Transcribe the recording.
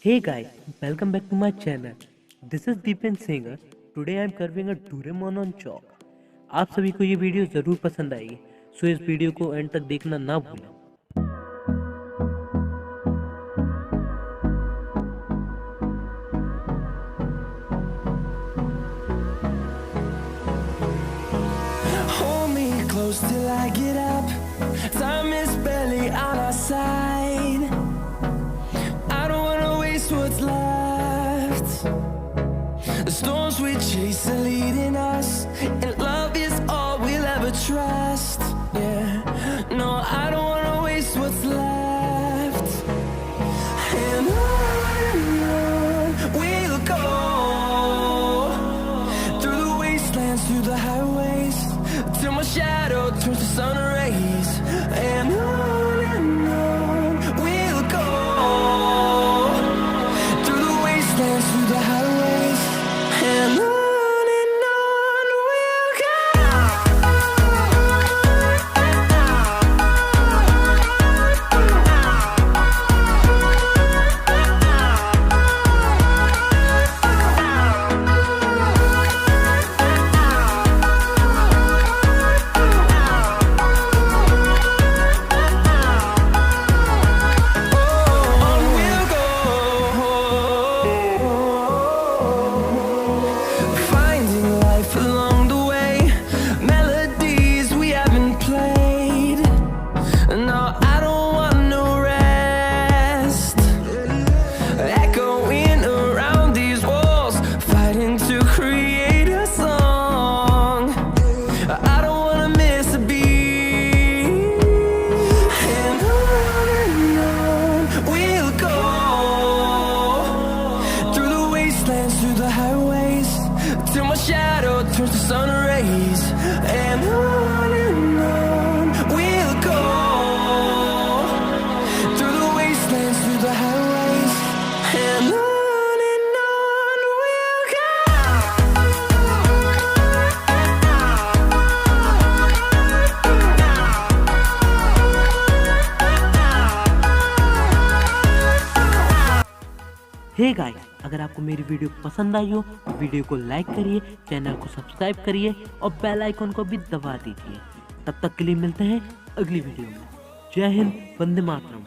Hey guys, welcome back to my channel. This is Deependra Singer. Today I am carving a Doreamon on chalk. आप सभी को ये video ज़रूर पसंद आएगी, सो इस वीडियो को एंड तक देखना ना भूलें। Hold me close till I get up. Time is barely on our side. I don't wanna waste what's left. The storms we chase are leading us, and love is all we'll ever trust. Yeah, no, I don't wanna waste what's left. And on we'll go, through the wastelands, through the highways, till my shadow turns to sun rays. And on we'll go, through the wastelands, through the highways, and on we'll go. Through the highways, till my shadow turns to sun rays. And on we'll go, through the wastelands, through the highways, and on we'll go. Hey guys, अगर आपको मेरी video पसंद आई हो तो video को like करिए, channel को subscribe करिए और बेल आइकन को भी दबा दीजिए। तब तक के लिए मिलते हैं अगली वीडियो में। जय हिंद, वंदे मातरम।